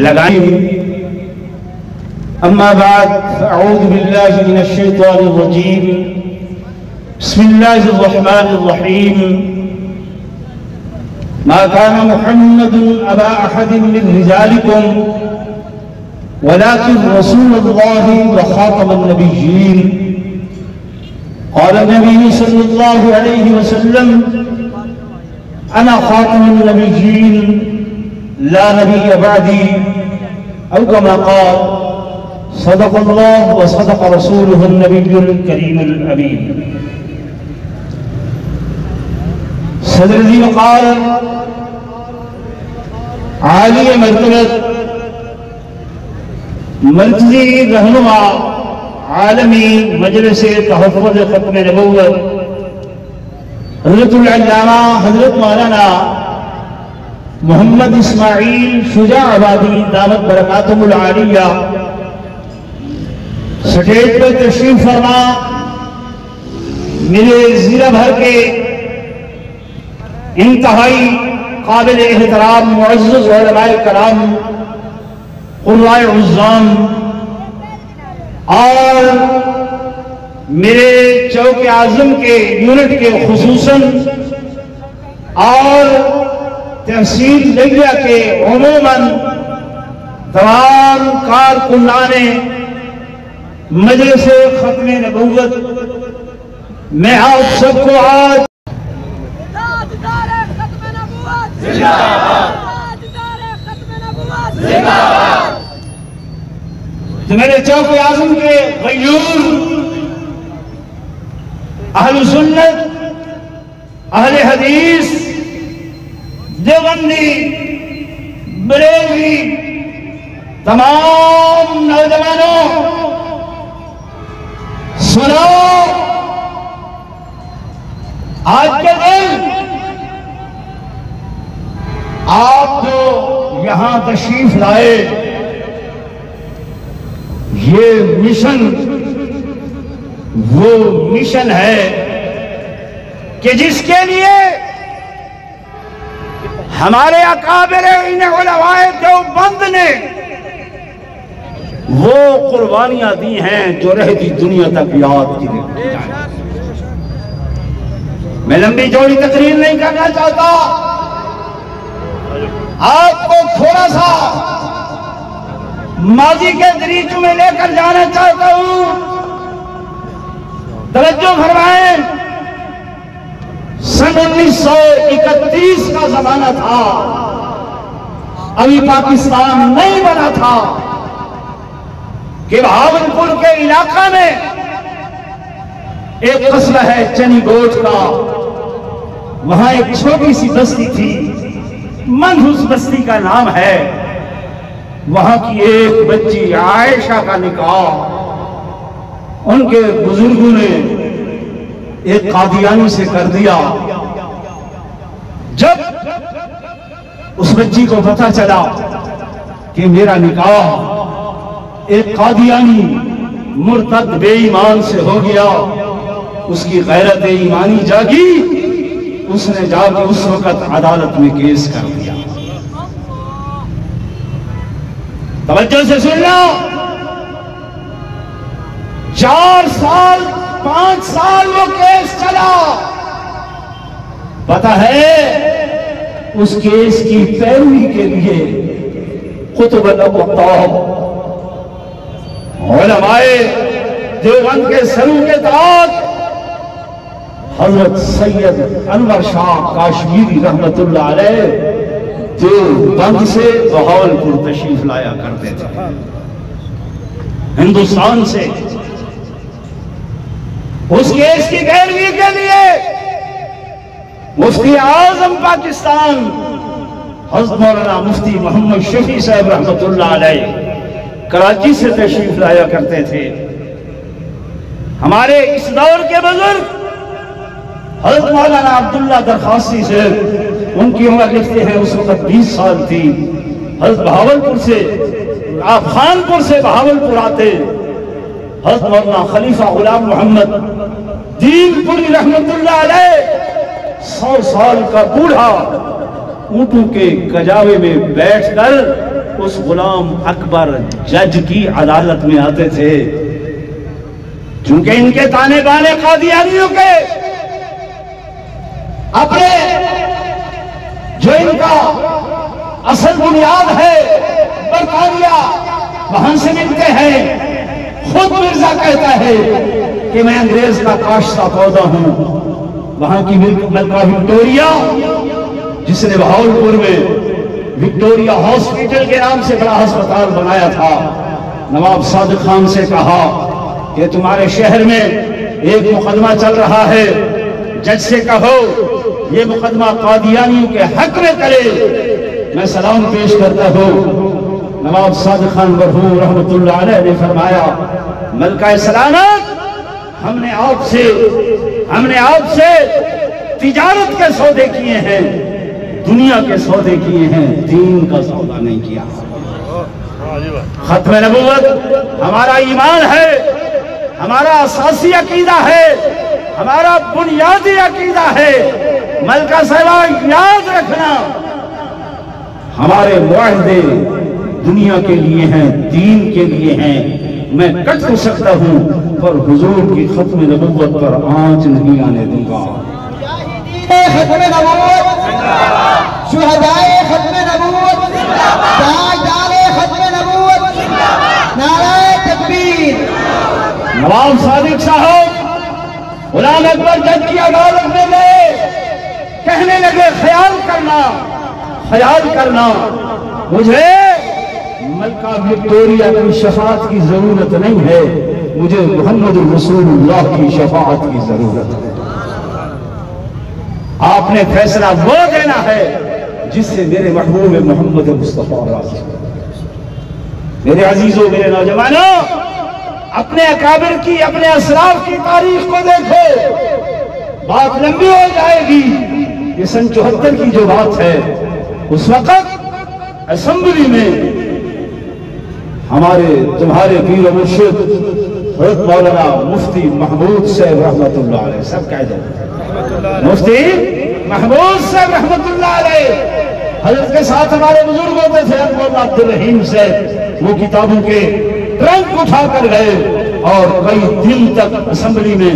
لگائیں. اما بعد فاعوذ باللہ من الشیطان الرجیم. بسم اللہ الرحمن الرحیم. ما كان محمد ابا احد من رجالكم ولكن رسول الله وخاتم النبيين. قال النبي صلى الله عليه وسلم انا خاتم النبيين لا نبي بعدي او كما قال. صدق الله وصدق رسوله النبي الكريم الامين. صدر ذی وقار عالی مرتبت مرکزی رہنما عالمی مجلس تحفظ ختم نبوت حضرت العلامہ حضرت مولانا محمد اسماعیل شجاع آبادی دامت برکاتہم العالیہ سٹیج پر تشریف فرما میرے ضلع بھر کے انتہائی قابل احترام معزز علماء کرام قرائے عظام اور میرے چوک اعظم کے یونٹ کے خصوصاً اور تحصیل لیہ کے عموماً تمام کارکنان مجلس ختم نبوت، میں آپ سب کو آج تو میرے چوک اعظم کے غیور اہل سنت اہل حدیث دیوبندی بریلوی تمام نوجوانوں سنو، آج کے دن آپ جو یہاں تشریف لائے یہ مشن وہ مشن ہے کہ جس کے لیے ہمارے اکابر علماء دیوبند نے وہ قربانیاں دی ہیں جو رہتی دنیا تک یاد کی گئی. میں لمبی چوڑی تقریر نہیں کرنا چاہتا، آپ کو تھوڑا سا ماضی کے دریچوں میں لے کر جانا چاہتا ہوں. توجہ فرمائیں، سن 1931 کا زمانہ تھا، ابھی پاکستان نہیں بنا تھا کہ بہاولپور کے علاقہ میں ایک قصبہ ہے چنی گوٹ کا، وہاں ایک چھوٹی سی بستی تھی، منحوس بستی کا نام ہے. وہاں کی ایک بچی عائشہ کا نکاح ان کے بزرگوں نے ایک قادیانی سے کر دیا. جب اس بچی کو پتہ چلا کہ میرا نکاح ایک قادیانی مرتد بے ایمان سے ہو گیا، اس کی غیرت ایمانی جاگی، اس نے جا کے اس وقت عدالت میں کیس کر دیا. توجہ سے سننا، 4 سال 5 سال وہ کیس چلا. پتہ ہے اس کیس کی پیروی کے لیے قطب الاقطاب علماء دیوبند کے سرو کے تاج حضرت سید انور شاہ کاشمیری رحمت اللہ علیہ دیوبند سے بہاولپور تشریف لایا کرتے تھے. ہندوستان سے اس کیس کی پیروی کے لیے مفتی اعظم پاکستان حضرت مولانا مفتی محمد شفیع صاحب رحمت اللہ علیہ کراچی سے تشریف لایا کرتے تھے. ہمارے اس دور کے بزرگ حضرت مولانا عبداللہ درخواسی سے، ان کی عمر لکھتے ہیں اس وقت 20 سال تھی. حضرت بہاولپور سے، آپ خانپور سے بہاولپور آتے. حضرت مولانا خلیفہ غلام محمد دین پوری رحمت اللہ علیہ 100 سال کا بوڑھا اونٹوں کے کجاوے میں بیٹھ کر اس غلام اکبر جج کی عدالت میں آتے تھے، چونکہ ان کے تانے بانے قادیانیوں کے اپنے جو ان کا اصل بنیاد ہے برطانیہ، وہاں سے ملتے ہیں۔ خود مرزا کہتا ہے کہ میں انگریز کا کاشتہ پودا ہوں۔ وہاں کی ملکہ وکٹوریا، جس نے بہاولپور میں وکٹوریا ہاسپٹل کے نام سے بڑا ہسپتال بنایا تھا، نواب صادق خان سے کہا کہ تمہارے شہر میں ایک مقدمہ چل رہا ہے، جج سے کہو یہ مقدمہ قادیانیوں کے حق میں کرے، میں سلام پیش کرتا ہوں۔ نواب صادق خان مرحوم رحمت اللہ علیہ نے فرمایا، ملکہ سلامت، ہم نے آپ سے تجارت کے سودے کیے ہیں، دنیا کے سودے کیے ہیں، دین کا سودا نہیں کیا۔ ختم نبوت ہمارا ایمان ہے، ہمارا اساسی عقیدہ ہے، ہمارا بنیادی عقیدہ ہے۔ ملکہ صاحبہ یاد رکھنا، ہمارے معاہدے دنیا کے لیے ہیں، دین کے لیے ہیں۔ میں کٹ تو سکتا ہوں پر حضور کی ختم نبوت پر آنچ نہیں آنے دوں گا۔ ختم نبوت، شہدائے ختم نبوت، تاجدار ختم نبوت، نعرہ تکبیر۔ نواب صادق صاحب غلام اکبر جج کی عدالت میں گئے، کہنے لگے خیال کرنا مجھے ملکہ وکٹوریا کی شفاعت کی ضرورت نہیں ہے، مجھے محمد رسول اللہ کی شفاعت کی ضرورت ہے۔ آپ نے فیصلہ وہ دینا ہے جس سے میرے محبوب محمد مصطفیٰ راضی۔ میرے عزیزوں، میرے نوجوانوں، اپنے اکابر کی، اپنے اسلاف کی تاریخ کو دیکھو، بات لمبی ہو جائے گی۔ یہ سن 74 کی جو بات ہے، اس وقت اسمبلی میں تمہارے پیر و مرشد حضرت مولانا مفتی محمود صاحب رحمت اللہ علیہ، سب کہہ دو مفتی محمود صاحب رحمت اللہ علیہ، حضرت کے ساتھ ہمارے بزرگ ہوتے تھے، مولانا عبد الرحیم صاحب، وہ کتابوں کے ٹرنک اٹھا کر گئے اور کئی دن تک اسمبلی میں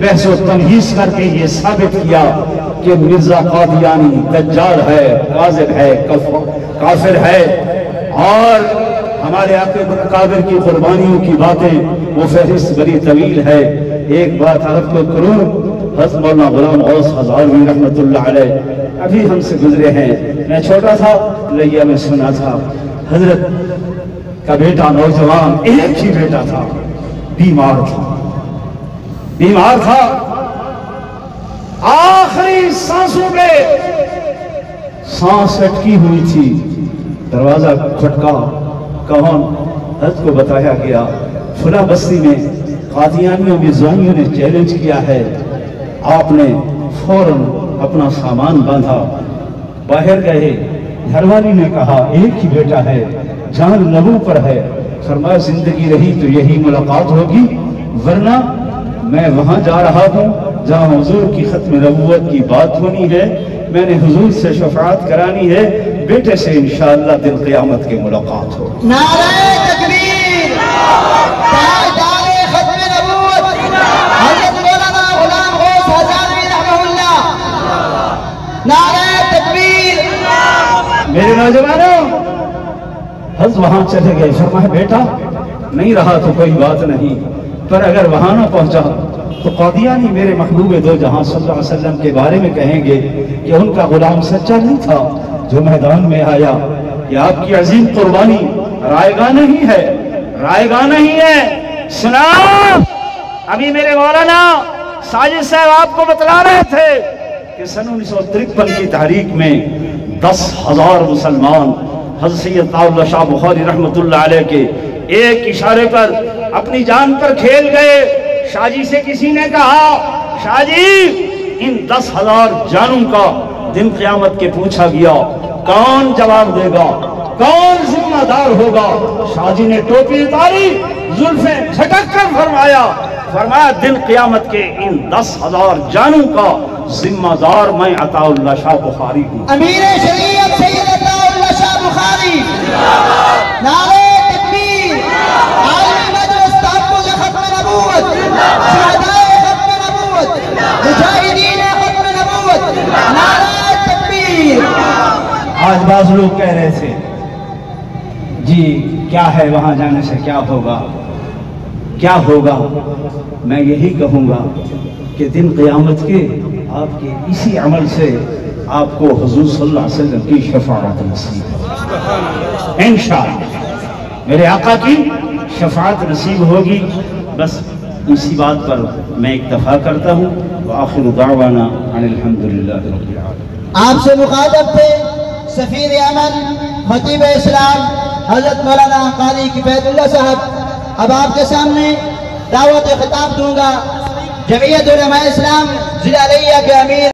بحث و تمہیز کر کے یہ ثابت کیا کہ مرزا قادیانی دجال ہے، کاذب ہے، کافر ہے، اور ہمارے اکابر کی قربانیوں کی باتیں وہ فہرست بڑی طویل ہے۔ ایک بات عرض کو کروں، حضرت مولانا غلام غوث ہزاروی رحمت اللہ علیہ ابھی ہم سے گزرے ہیں، میں چھوٹا تھا، لیا میں سنا تھا، حضرت کا بیٹا نوجوان، ایک ہی بیٹا تھا، بیمار تھا، آخری سانسوں پہ سانس اٹکی ہوئی تھی، دروازہ کھٹکا، کون؟ حضرت کو بتایا گیا فلاں بستی میں قادیانیوں مرزائیوں نے چیلنج کیا ہے۔ آپ نے فوراً اپنا سامان باندھا، باہر گئے، گھر والی نے کہا ایک ہی بیٹا ہے، جان لبوں پر ہے، فرمایا زندگی رہی تو یہی ملاقات ہوگی، ورنہ میں وہاں جا رہا ہوں جہاں حضور کی ختم نبوت کی بات ہونی ہے، میں نے حضور سے شفاعت کرانی ہے، بیٹے سے انشاءاللہ دن قیامت کی ملاقات ہو۔ نعرہ تکبیر، تاجدار ختم نبوت، حضرت مولانا غلام غوث ہزاروی رحمہ اللہ، نعرہ تکبیر۔ میرے نوجوانوں، حضرت وہاں چلے گئے، فرمایا بیٹا نہیں رہا تو کوئی بات نہیں، پر اگر وہاں نہ پہنچا تو قادیانی میرے محبوب دو جہاں صلی اللہ علیہ وسلم کے بارے میں کہیں گے کہ ان کا غلام سچا نہیں تھا جو میدان میں آیا۔ یہ آپ کی عظیم قربانی رائے گاہ نہیں ہے۔ سنا، ابھی میرے مولانا ساجد صاحب آپ کو بتلا رہے تھے کہ سن 1953 کی تحریک میں 10,000 مسلمان حضرت سید اللہ شاہ بخاری رحمت اللہ علیہ کے ایک اشارے پر اپنی جان پر کھیل گئے۔ شاہ جی سے کسی نے کہا، شاہ جی ان 10,000 جانوں کا دن قیامت کے پوچھا گیا، کون جواب دے گا، کون ذمہ دار ہوگا؟ شاہ جی نے ٹوپی اتاری، زلفیں جھٹک کر فرمایا دن قیامت کے ان 10,000 جانوں کا ذمہ دار میں عطا اللہ شاہ بخاری ہوں۔ امیر شریعت سید عطا اللہ شاہ بخاری نعرہ تکبیر، عالمی مجلس تحفظ ختم نبوت، شہدائے ختم نبوت، مجاہدین ختم نبوت، نعرہ تکبیر۔ آج بعض لوگ کہہ رہے تھے جی کیا ہے وہاں جانے سے کیا ہوگا کیا ہوگا، میں یہی کہوں گا کہ دن قیامت کے آپ کے اسی عمل سے آپ کو حضور صلی اللہ علیہ وسلم کی شفاعت نصیب انشاءاللہ، میرے آقا کی شفاعت نصیب ہوگی۔ بس اسی بات پر میں اکتفا کرتا ہوں۔ وآخر دعوانا ان الحمدللہ رب العالمین۔ آپ سے مخاطب تھے سفیر امن خطیب اسلام حضرت مولانا قاری کفایت اللہ صاحب۔ اب آپ کے سامنے دعوت خطاب دوں گا جمعیت علماء اسلام ضلع علیہ کے امیر